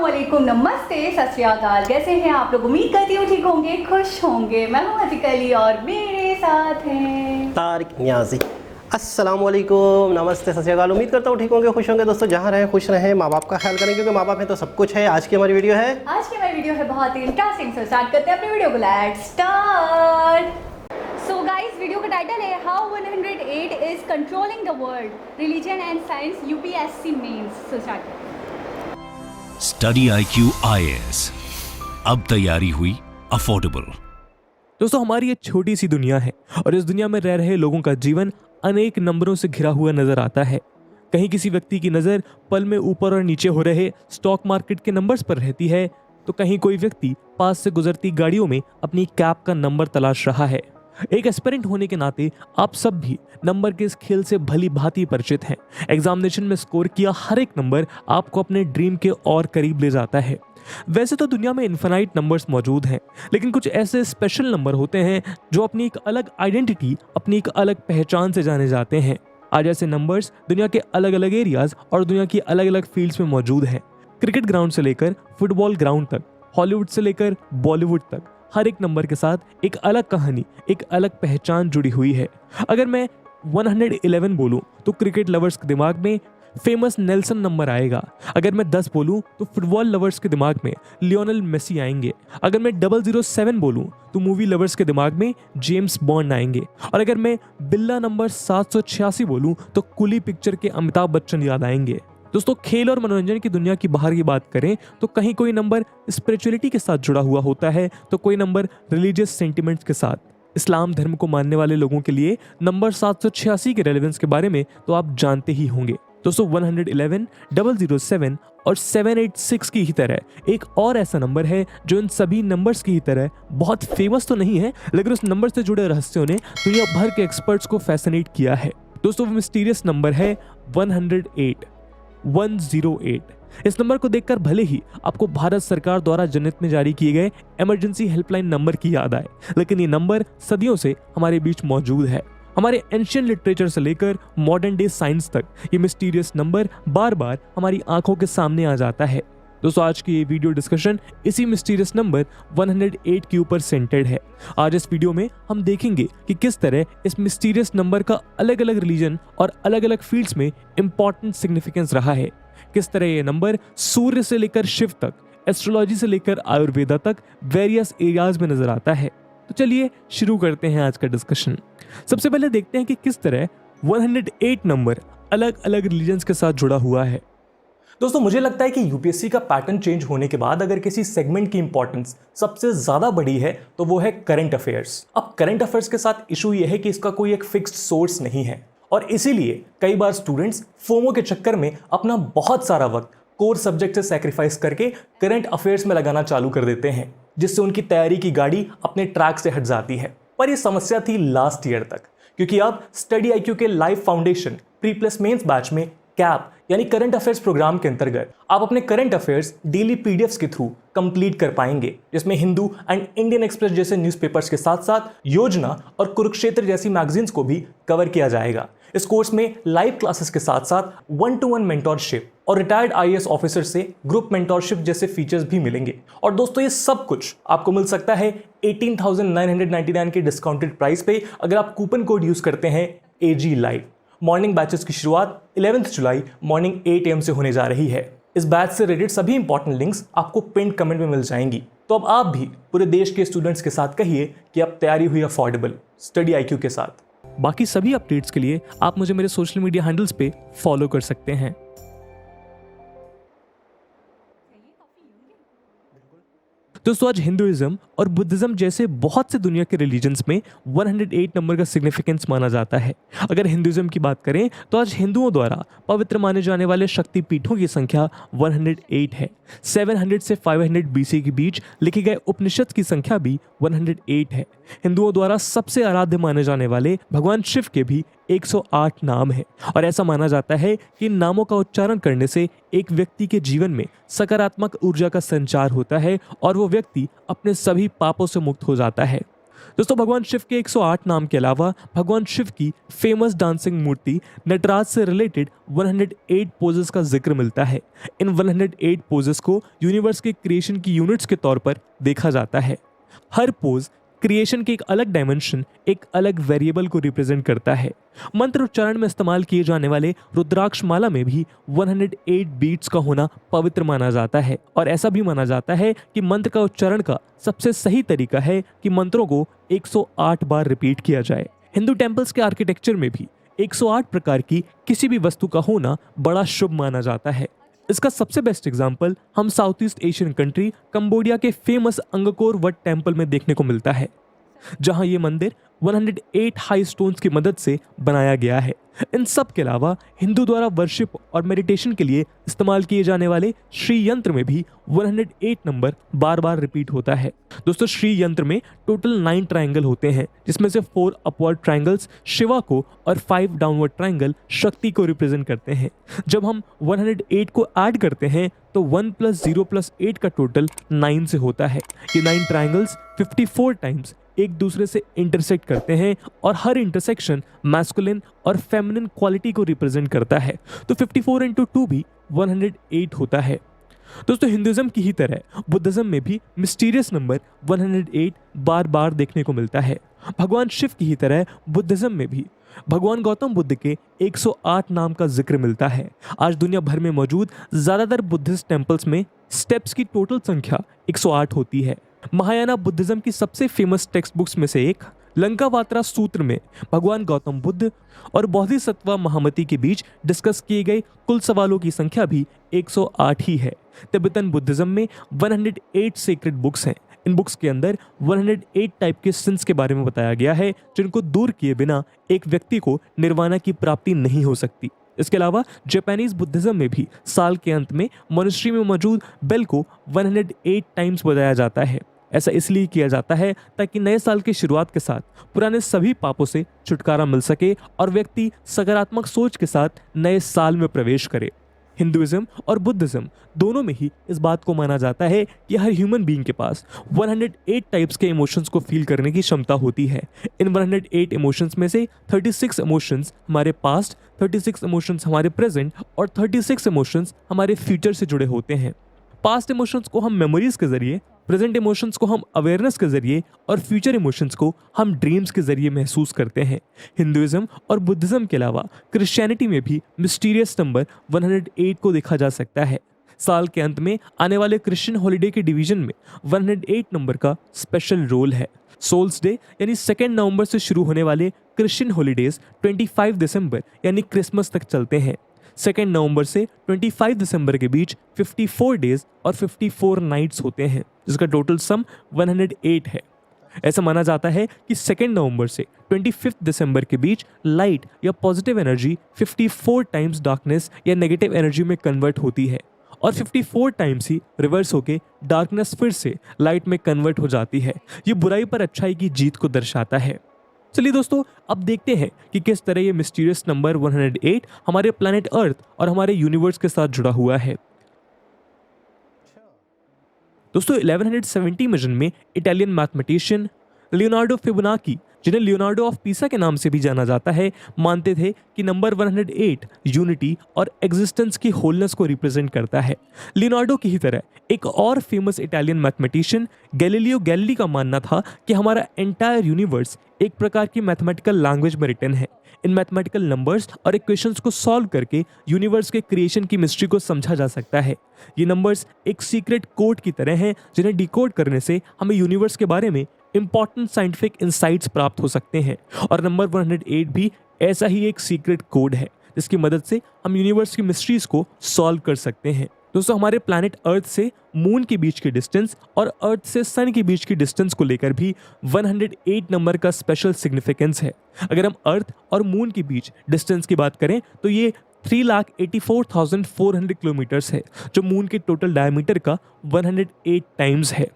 अस्सलामुअलैकुम, नमस्ते, सत श्री अकाल। कैसे हैं आप लोग? उम्मीद करती हूँ ठीक होंगे, खुश होंगे। मैं हूँ अतिक अली और मेरे साथ हैं तारिक नियाजी। अस्सलामुअलैकुम, नमस्ते, सत श्री अकाल। उम्मीद करता हूँ ठीक होंगे, खुश होंगे। दोस्तों जहाँ रहें खुश रहें, माँ बाप का ख्याल करें क्योंकि माँ बाप है तो सब कुछ है। आज की हमारी वीडियो है बहुत ही इंटरेस्टिंग। सो स्टार्ट करते हैं अपनी वीडियो को। Let's start. So guys, video का टाइटल है how 108 is controlling the world, religion and science UPSC mains. So start करते हैं। स्टडी IQ IAS, अब तैयारी हुई अफोर्डेबल। दोस्तों हमारी ये छोटी सी दुनिया है और इस दुनिया में रह रहे लोगों का जीवन अनेक नंबरों से घिरा हुआ नजर आता है। कहीं किसी व्यक्ति की नजर पल में ऊपर और नीचे हो रहे स्टॉक मार्केट के नंबर्स पर रहती है, तो कहीं कोई व्यक्ति पास से गुजरती गाड़ियों में अपनी कैब का नंबर तलाश रहा है। एक एस्पिरेंट होने के नाते आप सब भी नंबर के इस खेल से भली भांति परिचित हैं। एग्जामिनेशन में स्कोर किया हर एक नंबर आपको अपने ड्रीम के और करीब ले जाता है। वैसे तो दुनिया में इन्फिनाइट नंबर्स मौजूद हैं, लेकिन कुछ ऐसे स्पेशल नंबर होते हैं जो अपनी एक अलग आइडेंटिटी, अपनी एक अलग पहचान से जाने जाते हैं। आज ऐसे नंबर्स दुनिया के अलग अलग एरियाज और दुनिया की अलग अलग फील्ड्स में मौजूद हैं। क्रिकेट ग्राउंड से लेकर फुटबॉल ग्राउंड तक, हॉलीवुड से लेकर बॉलीवुड तक, हर एक नंबर के साथ एक अलग कहानी, एक अलग पहचान जुड़ी हुई है। अगर मैं 111 बोलूं तो क्रिकेट लवर्स के दिमाग में फेमस नेल्सन नंबर आएगा। अगर मैं 10 बोलूं तो फुटबॉल लवर्स के दिमाग में लियोनेल मेसी आएंगे। अगर मैं 007 बोलूं तो मूवी लवर्स के दिमाग में जेम्स बॉन्ड आएंगे। और अगर मैं बिल्ला नंबर 786 बोलूं तो कुली पिक्चर के अमिताभ बच्चन याद आएंगे। दोस्तों खेल और मनोरंजन की दुनिया की बाहर की बात करें तो कहीं कोई नंबर स्पिरिचुअलिटी के साथ जुड़ा हुआ होता है तो कोई नंबर रिलीजियस सेंटिमेंट्स के साथ। इस्लाम धर्म को मानने वाले लोगों के लिए नंबर 786 के रेलेवेंस के बारे में तो आप जानते ही होंगे। दोस्तों 111, 007 और 786 की ही तरह एक और ऐसा नंबर है जो इन सभी नंबर्स की ही तरह बहुत फेमस तो नहीं है, लेकिन उस नंबर से जुड़े रहस्यों ने दुनिया भर के एक्सपर्ट्स को फैसिनेट किया है। दोस्तों वो मिस्टीरियस नंबर है 108। इस नंबर को देखकर भले ही आपको भारत सरकार द्वारा जनहित में जारी किए गए इमरजेंसी हेल्पलाइन नंबर की याद आए, लेकिन ये नंबर सदियों से हमारे बीच मौजूद है। हमारे एंशिएंट लिटरेचर से लेकर मॉडर्न डे साइंस तक ये मिस्टीरियस नंबर बार बार हमारी आंखों के सामने आ जाता है। दोस्तों आज की ये वीडियो डिस्कशन इसी मिस्टीरियस नंबर 108 के ऊपर सेंटर्ड है। आज इस वीडियो में हम देखेंगे कि किस तरह इस मिस्टीरियस नंबर का अलग अलग रीजन और अलग अलग फील्ड्स में इंपॉर्टेंट सिग्निफिकेंस रहा है। किस तरह ये नंबर सूर्य से लेकर शिव तक, एस्ट्रोलॉजी से लेकर आयुर्वेदा तक वेरियस एरियाज में नजर आता है। तो चलिए शुरू करते हैं आज का डिस्कशन। सबसे पहले देखते हैं कि किस तरह 108 नंबर अलग अलग रिलीजन्स के साथ जुड़ा हुआ है। दोस्तों मुझे लगता है कि यूपीएससी का पैटर्न चेंज होने के बाद अगर किसी सेगमेंट की इंपॉर्टेंस सबसे ज्यादा बड़ी है तो वो है करंट अफेयर्स। अब करंट अफेयर्स के साथ इशू ये है कि इसका कोई एक फिक्स्ड सोर्स नहीं है और इसीलिए कई बार स्टूडेंट्स फोमो के चक्कर में अपना बहुत सारा वक्त कोर सब्जेक्ट से सैक्रिफाइस करके करंट अफेयर्स में लगाना चालू कर देते हैं, जिससे उनकी तैयारी की गाड़ी अपने ट्रैक से हट जाती है। पर यह समस्या थी लास्ट ईयर तक, क्योंकि अब स्टडी IQ के live foundation pre plus mains batch में कैप यानी करंट अफेयर्स प्रोग्राम के अंतर्गत आप अपने करंट अफेयर्स डेली PDFs के थ्रू कंप्लीट कर पाएंगे, जिसमें हिंदू एंड इंडियन एक्सप्रेस जैसे न्यूज़पेपर्स के साथ साथ योजना और कुरुक्षेत्र जैसी मैगजीन्स को भी कवर किया जाएगा। इस कोर्स में लाइव क्लासेस के साथ साथ 1-to-1 मेंटोरशिप और रिटायर्ड IAS ऑफिसर से ग्रुप मेंटोरशिप जैसे फीचर्स भी मिलेंगे। और दोस्तों ये सब कुछ आपको मिल सकता है 18,999 के डिस्काउंटेड प्राइस पे अगर आप कूपन कोड यूज करते हैं AG Live। मॉर्निंग बैचेस की शुरुआत 11 जुलाई मॉर्निंग 8 AM से होने जा रही है। इस बैच से रिलेटेड सभी इंपॉर्टेंट लिंक्स आपको पिन कमेंट में मिल जाएंगी। तो अब आप भी पूरे देश के स्टूडेंट्स के साथ कहिए कि अब तैयारी हुई अफोर्डेबल स्टडी IQ के साथ। बाकी सभी अपडेट्स के लिए आप मुझे मेरे सोशल मीडिया हैंडल्स पे फॉलो कर सकते हैं। दोस्तों आज हिंदुइज्म और बुद्धिज्म जैसे बहुत से दुनिया के रिलीजन्स में 108 नंबर का सिग्निफिकेंस माना जाता है। अगर हिंदुइज्म की बात करें तो आज हिंदुओं द्वारा पवित्र माने जाने वाले शक्ति पीठों की संख्या 108 है। 700 से 500 BC के बीच लिखे गए उपनिषद की संख्या भी 108 है। हिंदुओं द्वारा सबसे आराध्य माने जाने वाले भगवान शिव के भी 108 नाम है और ऐसा माना जाता है कि इन नामों का उच्चारण करने से एक व्यक्ति के जीवन में सकारात्मक ऊर्जा का संचार होता है और वो व्यक्ति अपने सभी पापों से मुक्त हो जाता है। दोस्तों भगवान शिव के 108 नाम के अलावा भगवान शिव की फेमस डांसिंग मूर्ति नटराज से रिलेटेड 108 पोजेस का जिक्र मिलता है। इन 108 पोजेस को यूनिवर्स के क्रिएशन की यूनिट्स के तौर पर देखा जाता है। हर पोज क्रिएशन के एक अलग डायमेंशन, एक अलग वेरिएबल को रिप्रेजेंट करता है। मंत्र उच्चारण में इस्तेमाल किए जाने वाले रुद्राक्ष माला में भी 108 बीट्स का होना पवित्र माना जाता है और ऐसा भी माना जाता है कि मंत्र का उच्चारण का सबसे सही तरीका है कि मंत्रों को 108 बार रिपीट किया जाए। हिंदू टेम्पल्स के आर्किटेक्चर में भी 108 प्रकार की किसी भी वस्तु का होना बड़ा शुभ माना जाता है। इसका सबसे बेस्ट एग्जाम्पल हम south east Asian country Cambodia के फेमस अंगकोर वट टेम्पल में देखने को मिलता है, जहां ये मंदिर 108 हाई स्टोन्स की मदद से बनाया गया है। इन सब के अलावा हिंदू द्वारा वर्शिप और मेडिटेशन के लिए इस्तेमाल किए जाने वाले श्री यंत्र में भी 108 नंबर बार बार रिपीट होता है। दोस्तों श्री यंत्र में टोटल 9 ट्रायंगल होते हैं, जिसमें से 4 अपवर्ड ट्रायंगल्स शिवा को और 5 डाउनवर्ड ट्रायंगल शक्ति को रिप्रेजेंट करते हैं। जब हम 108 को ऐड करते हैं तो 1 + 0 + 8 का टोटल 9 से होता है। ये 9 ट्रायंगल्स 54 टाइम्स एक दूसरे से इंटरसेक्ट करते हैं और हर इंटरसेक्शन मैस्कुलिन और फेमिनिन क्वालिटी को रिप्रेजेंट करता है। तो 54 × 2 भी 108 होता है। दोस्तों हिंदुइज्म की ही तरह बुद्धिज्म में भी मिस्टीरियस नंबर 108 बार बार देखने को मिलता है। भगवान शिव की ही तरह बुद्धिज्म में भी भगवान गौतम बुद्ध के 108 नाम का जिक्र मिलता है। आज दुनिया भर में मौजूद ज्यादातर बुद्धिस्ट टेम्पल्स में स्टेप्स की टोटल संख्या 108 होती है। महायाना बुद्धिज्म की सबसे फेमस टेक्स्ट बुक्स में से एक लंकावात्रा सूत्र में भगवान गौतम बुद्ध और बोधिसत्वा महामती के बीच डिस्कस किए गए कुल सवालों की संख्या भी 108 ही है। तिब्बतन बुद्धिज्म में 108 सीक्रेट बुक्स हैं। इन बुक्स के अंदर 108 टाइप के सिंस के बारे में बताया गया है, जिनको दूर किए बिना एक व्यक्ति को निर्वाणा की प्राप्ति नहीं हो सकती। इसके अलावा जापानीज बुद्धिज्म में भी साल के अंत में मॉनेस्ट्री में मौजूद बेल को 108 टाइम्स बजाया जाता है। ऐसा इसलिए किया जाता है ताकि नए साल की शुरुआत के साथ पुराने सभी पापों से छुटकारा मिल सके और व्यक्ति सकारात्मक सोच के साथ नए साल में प्रवेश करे। हिंदुइज्म और बुद्धिज्म दोनों में ही इस बात को माना जाता है कि हर ह्यूमन बीइंग के पास 108 टाइप्स के इमोशंस को फील करने की क्षमता होती है। इन 108 इमोशंस में से 36 इमोशंस हमारे पास्ट, 36 इमोशंस हमारे प्रेजेंट और 36 इमोशंस हमारे फ्यूचर से जुड़े होते हैं। पास्ट इमोशंस को हम मेमोरीज के जरिए, प्रेजेंट इमोशंस को हम अवेयरनेस के जरिए और फ्यूचर इमोशंस को हम ड्रीम्स के जरिए महसूस करते हैं। हिंदुइज्म और बुद्धिज्म के अलावा क्रिश्चियनिटी में भी मिस्टीरियस नंबर 108 को देखा जा सकता है। साल के अंत में आने वाले क्रिश्चियन हॉलिडे के डिवीजन में 108 नंबर का स्पेशल रोल है। सोल्स डे यानी 2 नवंबर से शुरू होने वाले क्रिश्चियन हॉलिडेज 25 दिसंबर यानी क्रिसमस तक चलते हैं। 2 नवंबर से 25 दिसंबर के बीच 54 डेज और 54 नाइट्स होते हैं, जिसका टोटल सम 108 है। ऐसा माना जाता है कि 2 नवंबर से 25 दिसंबर के बीच लाइट या पॉजिटिव एनर्जी 54 टाइम्स डार्कनेस या नेगेटिव एनर्जी में कन्वर्ट होती है और 54 टाइम्स ही रिवर्स होके डार्कनेस फिर से लाइट में कन्वर्ट हो जाती है। ये बुराई पर अच्छाई की जीत को दर्शाता है। चलिए दोस्तों, अब देखते हैं कि किस तरह ये मिस्टीरियस नंबर 108 हमारे प्लैनेट अर्थ और हमारे यूनिवर्स के साथ जुड़ा हुआ है। दोस्तों 1170 मिशन में इटालियन मैथमेटिशियन लियोनार्डो फिबोनाची, जिन्हें लियोनार्डो ऑफ पीसा के नाम से भी जाना जाता है, मानते थे कि नंबर 108 यूनिटी और एग्जिस्टेंस की होलनेस को रिप्रेजेंट करता है। लियोनार्डो की ही तरह एक और famous Italian mathematician Galileo Galilei का मानना था कि हमारा एंटायर यूनिवर्स एक प्रकार की मैथमेटिकल लैंग्वेज में रिटन है। इन मैथमेटिकल नंबर्स और इक्वेशंस को सॉल्व करके यूनिवर्स के क्रिएशन की मिस्ट्री को समझा जा सकता है। ये नंबर्स एक सीक्रेट कोड की तरह हैं, जिन्हें डिकोड करने से हमें यूनिवर्स के बारे में इंपॉर्टेंट साइंटिफिक इंसाइट्स प्राप्त हो सकते हैं। और नंबर 108 भी ऐसा ही एक सीक्रेट कोड है, जिसकी मदद से हम यूनिवर्स की मिस्ट्रीज को सॉल्व कर सकते हैं। दोस्तों हमारे प्लैनेट अर्थ से मून के बीच की डिस्टेंस और अर्थ से सन के बीच की डिस्टेंस को लेकर भी 108 नंबर का स्पेशल सिग्निफिकेंस है। अगर हम अर्थ और मून के बीच डिस्टेंस की बात करें तो ये 3,84,400 किलोमीटर्स है, जो मून के टोटल डायमीटर का 108 टाइम्स है।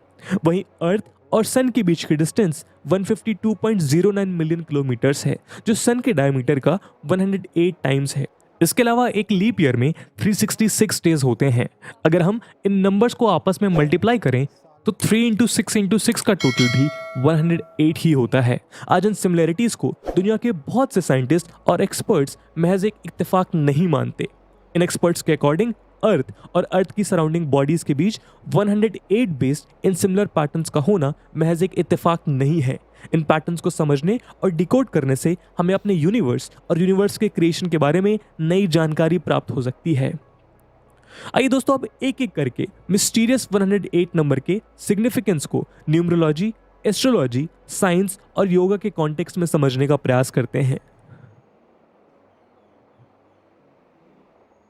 वहीं अर्थ और सन के बीच की डिस्टेंस 152.09 मिलियन किलोमीटर्स है, जो सन के डायमीटर का 108 टाइम्स है। इसके अलावा एक लीप ईयर में 366 डेज होते हैं। अगर हम इन नंबर्स को आपस में मल्टीप्लाई करें तो 3 इंटू 6 इंटू 6 का टोटल भी 108 ही होता है। आज इन सिमिलरिटीज को दुनिया के बहुत से साइंटिस्ट और एक्सपर्ट्स महज एक इत्तेफाक नहीं मानते। इन एक्सपर्ट्स के अकॉर्डिंग अर्थ और अर्थ की सराउंडिंग बॉडीज के बीच 108 बेस्ड इन सिमिलर पैटर्न्स का होना महज एक इत्तेफाक नहीं है। इन पैटर्न्स को समझने और डिकोड करने से हमें अपने यूनिवर्स और यूनिवर्स के क्रिएशन के बारे में नई जानकारी प्राप्त हो सकती है। आइए दोस्तों, अब एक एक करके मिस्टीरियस 108 नंबर के सिग्निफिकेंस को न्यूमरोलॉजी, एस्ट्रोलॉजी, साइंस और योगा के कॉन्टेक्स्ट में समझने का प्रयास करते हैं।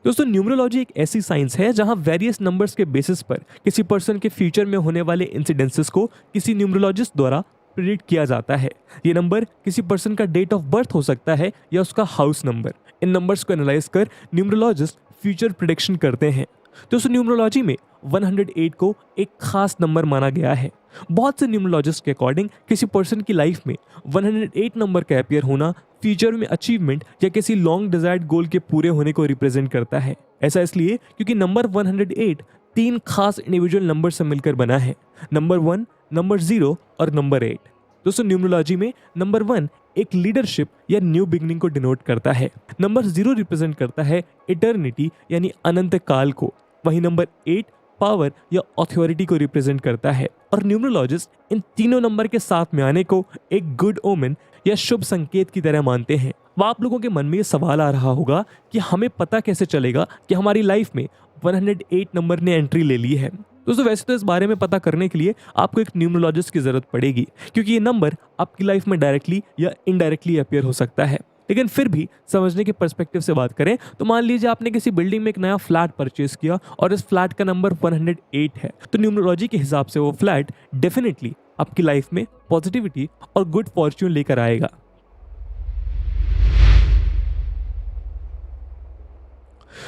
दोस्तों, न्यूमरोलॉजी एक ऐसी साइंस है जहां वेरियस नंबर्स के बेसिस पर किसी पर्सन के फ्यूचर में होने वाले इंसिडेंसेस को किसी न्यूमरोलॉजिस्ट द्वारा प्रिडिक्ट किया जाता है। ये नंबर किसी पर्सन का डेट ऑफ बर्थ हो सकता है या उसका हाउस नंबर। इन नंबर्स को एनालाइज कर न्यूमरोलॉजिस्ट फ्यूचर प्रिडिक्शन करते हैं। दोस्तों, न्यूमरोलॉजी में 108 को एक खास नंबर माना गया है। बहुत से न्यूमरोलॉजिस्ट के अकॉर्डिंग किसी पर्सन की लाइफ में 108 नंबर का अपीयर होना फ्यूचर में अचीवमेंट या किसी लॉन्ग डिजायर्ड गोल के पूरे होने को रिप्रेजेंट करता है। ऐसा इसलिए क्योंकि नंबर 108 तीन खास इंडिविजुअल नंबर से मिलकर बना है, नंबर 1, नंबर 0 और नंबर 8। दोस्तों, न्यूमरोलॉजी में नंबर 1 एक लीडरशिप या न्यू बिगनिंग को डिनोट करता है। नंबर 0 रिप्रेजेंट करता है इटर्निटी यानी अनंत काल को। वहीं नंबर 8 पावर या अथॉरिटी को रिप्रेजेंट करता है। और न्यूमरोलॉजिस्ट इन तीनों नंबर के साथ में आने को एक गुड ओमेन या शुभ संकेत की तरह मानते हैं। वह आप लोगों के मन में ये सवाल आ रहा होगा कि हमें पता कैसे चलेगा कि हमारी लाइफ में 108 नंबर ने एंट्री ले ली है। दोस्तों, वैसे तो इस बारे में पता करने के लिए आपको एक न्यूमरोलॉजिस्ट की जरूरत पड़ेगी, क्योंकि ये नंबर आपकी लाइफ में डायरेक्टली या इनडायरेक्टली अपीयर हो सकता है। लेकिन फिर भी समझने के पर्सपेक्टिव से बात करें तो मान लीजिए आपने किसी बिल्डिंग में एक नया फ्लैट परचेज किया और इस फ्लैट का नंबर 108 है, तो न्यूमरोलॉजी के हिसाब से वो फ्लैट डेफिनेटली आपकी लाइफ में पॉजिटिविटी और गुड फॉर्च्यून लेकर आएगा।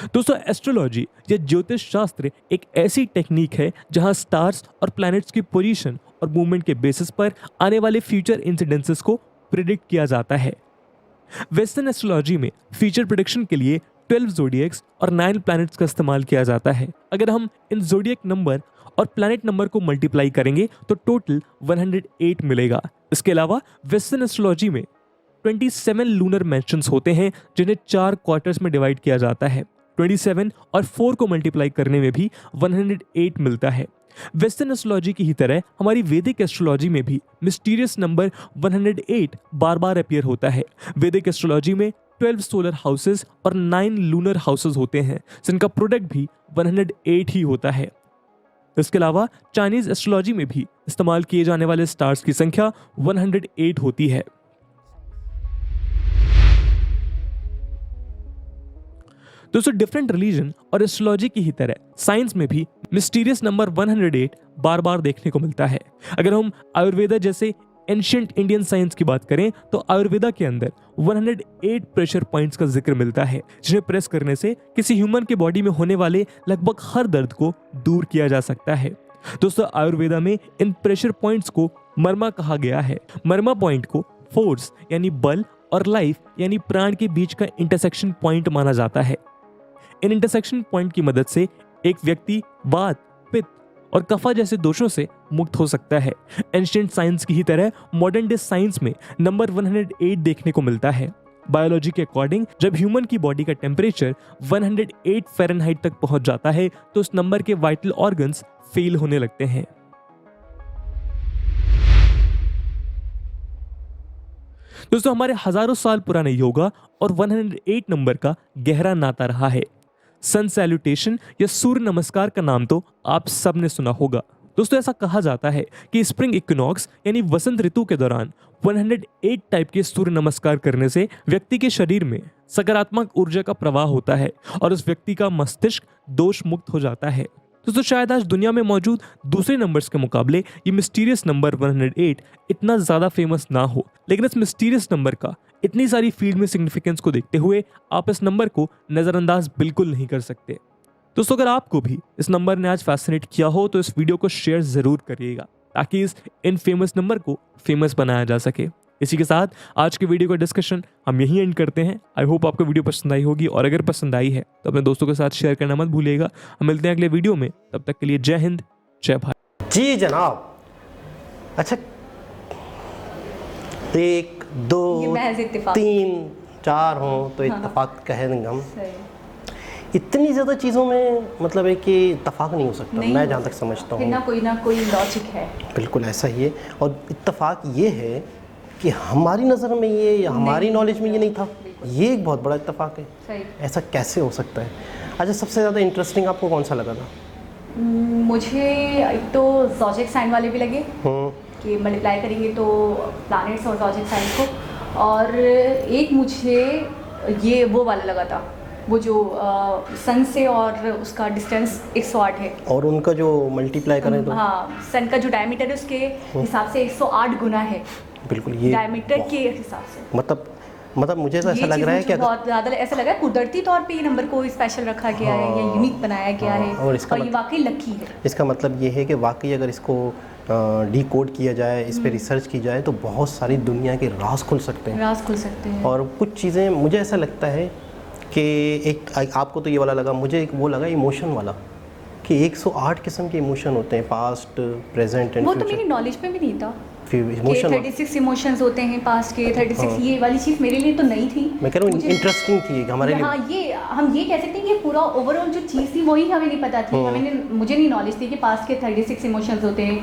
दोस्तों, एस्ट्रोलॉजी या ज्योतिष शास्त्र एक ऐसी टेक्निक है जहां स्टार्स और प्लैनेट्स की पोजीशन और मूवमेंट के बेसिस पर आने वाले फ्यूचर इंसिडेंसेस को प्रिडिक्ट किया जाता है। वेस्टर्न एस्ट्रोलॉजी में फ्यूचर प्रेडिक्शन के लिए 12 ज़ोडिएक्स और 9 प्लैनेट्स का इस्तेमाल किया जाता है। अगर हम इन ज़ोडिएक नंबर और प्लैनेट नंबर को मल्टीप्लाई करेंगे तो टोटल 108 मिलेगा। इसके अलावा वेस्टर्न एस्ट्रोलॉजी में 27 लूनर मेंशंस होते हैं जिन्हें 4 क्वार्टर्स में डिवाइड किया जाता है। 27 और 4 को मल्टीप्लाई करने में भी 108 मिलता है। वेस्टर्न एस्ट्रोलॉजी की ही तरह हमारी वैदिक एस्ट्रोलॉजी में भी मिस्टीरियस नंबर 108 बार बार अपीयर होता है। वैदिक एस्ट्रोलॉजी में 12 सोलर हाउसेस और 9 लूनर हाउसेस होते हैं, जिनका प्रोडक्ट भी 108 ही होता है। इसके अलावा चाइनीज एस्ट्रोलॉजी में भी इस्तेमाल किए जाने वाले स्टार्स की संख्या 108 होती है। दोस्तों, डिफरेंट रिलीजन और एस्ट्रोलॉजी की ही तरह साइंस में भी मिस्टीरियस नंबर 108 बार बार देखने को मिलता है। अगर हम आयुर्वेदा जैसे एंशिएंट इंडियन साइंस की बात करें तो आयुर्वेदा के अंदर 108 प्रेशर पॉइंट्स का जिक्र मिलता है, जिन्हें प्रेस करने से किसी ह्यूमन के बॉडी में होने वाले लगभग हर दर्द को दूर किया जा सकता है। दोस्तों, आयुर्वेदा में इन प्रेशर पॉइंट्स को मर्मा कहा गया है। मर्मा पॉइंट को फोर्स यानी बल और लाइफ यानी प्राण के बीच का इंटरसेक्शन पॉइंट माना जाता है। इन इंटरसेक्शन पॉइंट की मदद से एक व्यक्ति वात, पित्त और कफा जैसे दोषों से मुक्त हो सकता है। एंशिएंट साइंस की ही तरह मॉडर्न डे साइंस में नंबर 108 देखने को मिलता है। बायोलॉजी के अकॉर्डिंग जब ह्यूमन की बॉडी का टेम्परेचर 108 फ़ारेनहाइट तक पहुंच जाता है तो उस नंबर के वाइटल ऑर्गन्स फेल होने लगते हैं। दोस्तों, हमारे हजारों साल पुराने योगा और 108 नंबर का गहरा नाता रहा है। सन सैल्यूटेशन या सूर्य नमस्कार का नाम तो आप सब ने सुना होगा। दोस्तों, ऐसा कहा जाता है कि स्प्रिंग इक्विनॉक्स यानी वसंत ऋतु के दौरान 108 टाइप के सूर्य नमस्कार करने से व्यक्ति के शरीर में सकारात्मक ऊर्जा का प्रवाह होता है और उस व्यक्ति का मस्तिष्क दोष मुक्त हो जाता है। दोस्तों, शायद आज दुनिया में मौजूद दूसरे नंबर्स के मुकाबले ये मिस्टीरियस नंबर 108 इतना ज्यादा फेमस ना हो, लेकिन इस मिस्टीरियस नंबर का इतनी सारी फील्ड में सिग्निफिकेंस को देखते हुए आप इस नंबर को नजरअंदाज बिल्कुल नहीं कर सकते। दोस्तों, अगर आपको भी इस नंबर ने आज फैसिनेट किया हो तो इस वीडियो को शेयर जरूर करिएगा ताकि इस इन फेमस नंबर को फेमस बनाया जा सके। इसी के साथ आज के वीडियो का डिस्कशन हम यहीं एंड करते हैं। आई होप आपको वीडियो पसंद आई होगी और अगर पसंद आई है तो अपने दोस्तों के साथ शेयर करना मत भूलिएगा। हम मिलते हैं अगले वीडियो में, तब तक के लिए जय हिंद, जय भारत। जी जनाब। अच्छा, 1 2 ये महज इत्तेफाक। 3 4 हों तो हाँ। इत्तेफाक कहेंगे हम। सही। इतनी ज़्यादा चीज़ों में मतलब है कि इत्तेफाक नहीं हो सकता, नहीं मैं हो जहाँ तक सकता। समझता फिर हूँ। ना कोई लॉजिक है। बिल्कुल ऐसा ही है। और इत्तेफाक ये है कि हमारी नज़र में ये या हमारी नहीं नॉलेज में ये नहीं था, बिल्कुल। ये एक बहुत बड़ा इत्तेफाक है। सही। ऐसा कैसे हो सकता है? अच्छा, सबसे ज़्यादा इंटरेस्टिंग आपको कौन सा लगा था? मुझे एक तो ज़ोडिएक साइन वाले भी लगे कि मल्टीप्लाई करेंगे तो प्लैनेट्स और ज़ोडिएक साइंस को, और एक मुझे ये वो वाला लगा था, वो जो सन से और उसका डिस्टेंस 108 है, और उनका जो मल्टीप्लाई करें तो हाँ सन का जो डायमीटर है उसके हिसाब से 108 गुना है, बिल्कुल ये डायमीटर के हिसाब से। मतलब मुझे तो ऐसा ये लग चीज़ रहा है मुझे कि बहुत ज़्यादा ऐसा लगा है कुदरती तौर पे ये नंबर को स्पेशल रखा गया है या यूनिक बनाया गया है, और इसका ये वाकई लकी है। इसका मतलब ये है कि वाकई अगर इसको डिकोड किया जाए, इस पे रिसर्च की जाए तो बहुत सारी दुनिया के राज खुल सकते हैं। राज खुल सकते हैं। और कुछ चीज़ें मुझे ऐसा लगता है कि एक आपको तो ये वाला लगा, मुझे एक वो लगा इमोशन वाला, कि 108 किस्म के इमोशन होते हैं, पास्ट, प्रेजेंट एंड वो तो मेरी नॉलेज में भी नहीं था कि इमोशन 36 इमोशंस होते हैं पास्ट के 36। ये वाली चीज़ मेरे लिए तो नहीं थी। मैं कह रहा हूँ मुझे- इंटरेस्टिंग थी हमारे लिए। हाँ, ये हम ये कह सकते हैं कि पूरा ओवरऑल जो चीज़ थी वही हमें नहीं पता थी। मुझे नहीं नॉलेज थी कि पास्ट के 36 इमोशंस होते हैं,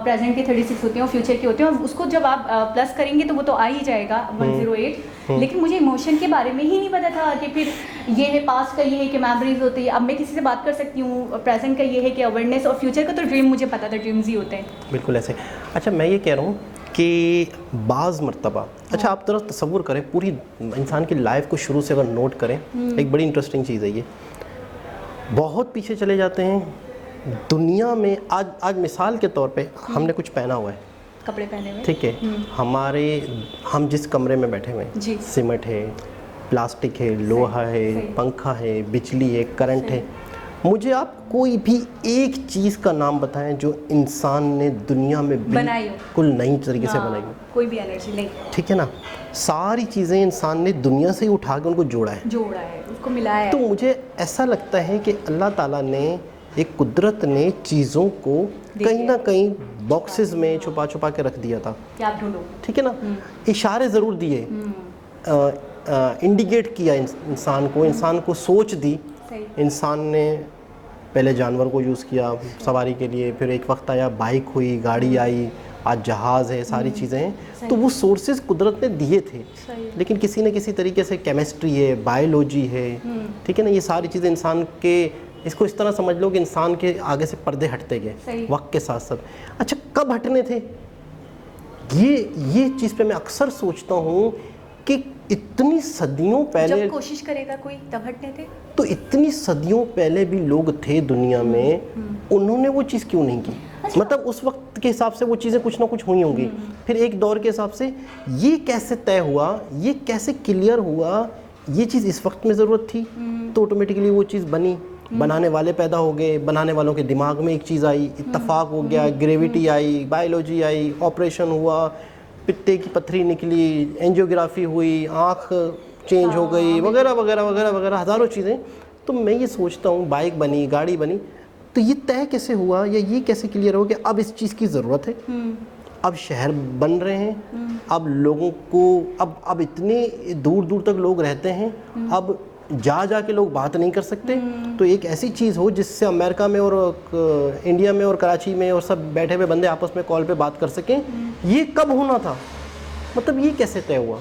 प्रेजेंट के 36 होते हैं और फ्यूचर के होते हैं, और उसको जब आप प्लस करेंगे तो वो तो आ ही जाएगा 108। लेकिन मुझे इमोशन के बारे में ही नहीं पता था कि फिर ये है पास्ट का, ये है कि मेमोरीज होती है। अब मैं किसी से बात कर सकती हूँ, प्रेजेंट का ये है कि अवेयरनेस, और फ्यूचर का तो ड्रीम मुझे पता था, ड्रीम्स ही होते हैं। बिल्कुल ऐसे। अच्छा, मैं ये कह रहा हूँ कि बाज़ मर्तबा, अच्छा आप तरह तसव्वुर करें पूरी इंसान की लाइफ को शुरू से अगर नोट करें, एक बड़ी इंटरेस्टिंग चीज़ है ये। बहुत पीछे चले जाते हैं दुनिया में। आज मिसाल के तौर पे हमने कुछ पहना हुआ है, कपड़े पहने हुए, ठीक है, हम जिस कमरे में बैठे हुए जी। हैं, सीमेंट है, प्लास्टिक है, लोहा है, सही। पंखा है, बिजली है, करंट है। मुझे आप कोई भी एक चीज़ का नाम बताएं जो इंसान ने दुनिया में बनाई हो। बिल्कुल नई तरीके से बनाई हो। कोई भी एनर्जी नहीं ठीक है ना, सारी चीज़ें इंसान ने दुनिया से ही उठा के उनको जोड़ा है। जोड़ा है, उसको मिलाया है। तो मुझे ऐसा लगता है कि अल्लाह ताला ने, एक कुदरत ने चीज़ों को कहीं ना कहीं बॉक्सेस में छुपा छुपा के रख दिया था कि आप ढूंढो, ठीक है ना, इशारे ज़रूर दिए, इंडिकेट किया इंसान को सोच दी। सही। इंसान ने पहले जानवर को यूज़ किया सवारी के लिए, फिर एक वक्त आया बाइक हुई, गाड़ी आई, आज जहाज़ है, सारी चीज़ें हैं। तो वो सोर्सेज कुदरत ने दिए थे, लेकिन किसी न किसी तरीके से केमिस्ट्री है, बायोलॉजी है, ठीक है ना, ये सारी चीज़ें इंसान के, इसको इस तरह समझ लो कि इंसान के आगे से पर्दे हटते गए वक्त के साथ साथ। अच्छा, कब हटने थे ये चीज़ पे मैं अक्सर सोचता हूँ कि इतनी सदियों पहले जब कोशिश करेगा कोई तब हटने थे। तो इतनी सदियों पहले भी लोग थे दुनिया में, उन्होंने वो चीज़ क्यों नहीं की? मतलब उस वक्त के हिसाब से वो चीज़ें कुछ ना कुछ हुई होंगी, फिर एक दौर के हिसाब से ये कैसे तय हुआ, ये कैसे क्लियर हुआ, ये चीज़ इस वक्त में ज़रूरत थी तो ऑटोमेटिकली वो चीज़ बनी, बनाने वाले पैदा हो गए, बनाने वालों के दिमाग में एक चीज़ आई, इत्तेफाक हो गया, ग्रेविटी आई, बायोलॉजी आई, ऑपरेशन हुआ, पित्ते की पथरी निकली, एंजियोग्राफी हुई, आँख चेंज हो गई, वगैरह वगैरह वगैरह वगैरह, हज़ारों चीज़ें। तो मैं ये सोचता हूँ, बाइक बनी, गाड़ी बनी, तो ये तय कैसे हुआ या ये कैसे क्लियर हो कि अब इस चीज़ की ज़रूरत है? अब शहर बन रहे हैं, अब लोगों को अब इतने दूर दूर तक लोग रहते हैं, अब जा के लोग बात नहीं कर सकते, तो एक ऐसी चीज़ हो जिससे अमेरिका में और इंडिया में और कराची में और सब बैठे हुए बंदे आपस में कॉल पे बात कर सकें, ये कब होना था? मतलब ये कैसे तय हुआ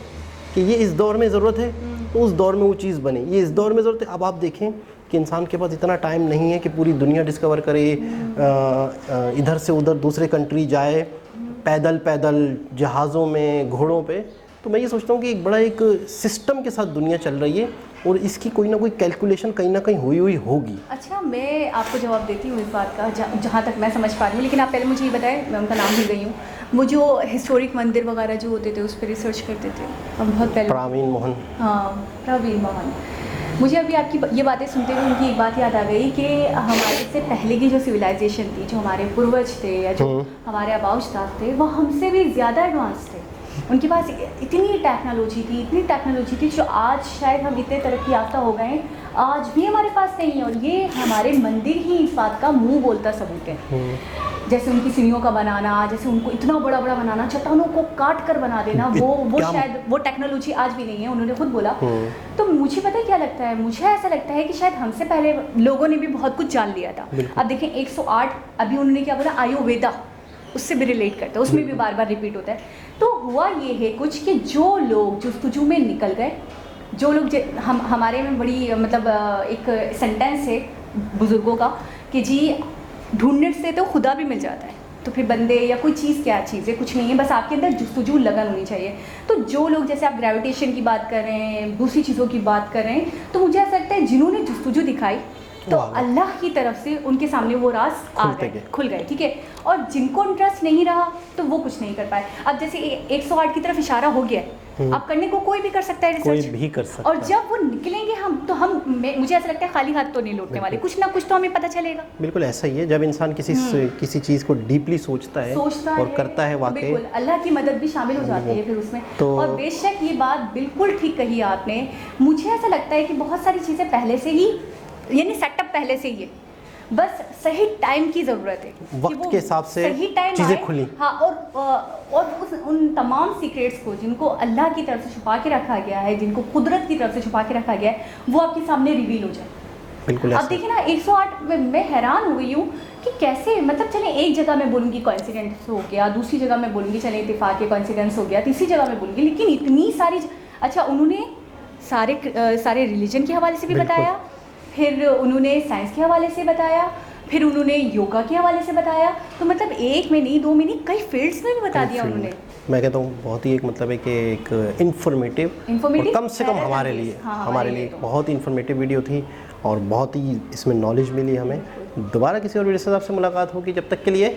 कि ये इस दौर में ज़रूरत है, तो उस दौर में वो चीज़ बनी, ये इस दौर में ज़रूरत है। अब आप देखें कि इंसान के पास इतना टाइम नहीं है कि पूरी दुनिया डिस्कवर करे, इधर से उधर दूसरे कंट्री जाए, पैदल जहाज़ों में, घोड़ों पे। तो मैं ये सोचता हूँ कि एक बड़ा एक सिस्टम के साथ दुनिया चल रही है और इसकी कोई ना कोई कैलकुलेशन कहीं ना कहीं हुई होगी। अच्छा, मैं आपको जवाब देती हूँ इस बात का जहाँ तक मैं समझ पा रही हूँ, लेकिन आप पहले मुझे ये बताएं, मैं उनका नाम भूल गई हूँ, वो जो हिस्टोरिक मंदिर वगैरह जो होते थे उस पर रिसर्च करते थे हम बहुत पहले। प्रवीण मोहन। हाँ, प्रवीण मोहन। मुझे अभी आपकी ये बातें सुनते हुए उनकी एक बात याद आ गई कि हमारे से पहले की जो सिविलाइजेशन थी, जो हमारे पूर्वज थे या जो हमारे आबाउजदाद थे, वो हमसे भी ज़्यादा एडवांस थे। उनके पास इतनी टेक्नोलॉजी थी जो आज शायद हम इतने तरक्की याफ्ता हो गए, आज भी हमारे पास नहीं है, और ये हमारे मंदिर ही इस बात का मुंह बोलता सबूत है। जैसे उनकी सीढ़ियों का बनाना, जैसे उनको इतना बड़ा बड़ा बनाना, चट्टानों को काट कर बना देना, वो क्या- शायद वो टेक्नोलॉजी आज भी नहीं है, उन्होंने खुद बोला। तो मुझे पता है क्या लगता है, मुझे ऐसा लगता है कि शायद हमसे पहले लोगों ने भी बहुत कुछ जान लिया था। अब देखें 108, अभी उन्होंने क्या बोला, आयुर्वेदा, उससे भी रिलेट करता है, उसमें भी बार बार रिपीट होता है। तो हुआ ये है कुछ कि जो लोग जुस्तजू में निकल गए, जो लोग हमारे में बड़ी मतलब एक सेंटेंस है बुजुर्गों का कि जी ढूंढने से तो खुदा भी मिल जाता है। तो फिर बंदे या कोई चीज़, क्या चीज़ है, कुछ नहीं है, बस आपके अंदर जुस्तजू लगन होनी चाहिए। तो जो लोग, जैसे आप ग्रेविटेशन की बात कर रहे हैं, दूसरी चीज़ों की बात कर रहे हैं, तो मुझे ऐसा लगता है जिन्होंने जुस्तजू दिखाई तो अल्लाह की तरफ से उनके सामने वो राज खुल गए, ठीक है। और जिनको इंटरेस्ट नहीं रहा तो वो कुछ नहीं कर पाए। अब जैसे 108 की तरफ इशारा हो गया है, अब करने को कोई भी कर सकता है रिसर्च, कोई भी कर सकता और जब वो निकलेंगे मुझे ऐसा लगता है खाली हाथ तो नहीं लौटने वाले, कुछ ना कुछ तो हमें पता चलेगा। बिल्कुल ऐसा ही है, जब इंसान किसी चीज़ को डीपली सोचता है और करता है, वाकई बिल्कुल अल्लाह की मदद भी शामिल हो जाती है फिर उसमें। और बेशक ये बात बिल्कुल ठीक कही आपने। मुझे ऐसा लगता है कि बहुत सारी चीज़ें पहले से ही, यानी सेटअप पहले से ही है, बस सही टाइम की ज़रूरत है, वक्त के हिसाब से सही टाइम चीज़ें खुली। हाँ, और उन तमाम सीक्रेट्स को जिनको अल्लाह की तरफ से छुपा के रखा गया है, जिनको कुदरत की तरफ से छुपा के रखा गया है, वो आपके सामने रिवील हो जाए। बिल्कुल अब देखिए ना 108 मैं हैरान हो गई हूँ कि कैसे, मतलब चले एक जगह मैं बोलूँगी कोइंसिडेंस हो गया, दूसरी जगह मैं बोलूँगी चले इत्तेफाक के कोइंसिडेंस हो गया, तीसरी जगह मैं बोलूँगी, लेकिन इतनी सारी अच्छा उन्होंने सारे रिलीजन के हवाले से भी बताया, फिर उन्होंने साइंस के हवाले से बताया, फिर उन्होंने योगा के हवाले से बताया। तो मतलब एक में नहीं, दो में नहीं, कई फील्ड्स में भी बता दिया उन्होंने। मैं कहता हूँ बहुत ही एक मतलब है कि एक इन्फॉर्मेटिव, कम से कम हमारे लिए, हमारे लिए बहुत ही इन्फॉर्मेटिव वीडियो थी और बहुत ही इसमें नॉलेज मिली हमें। दोबारा किसी और वीडियो से आपसे मुलाकात होगी, जब तक के लिए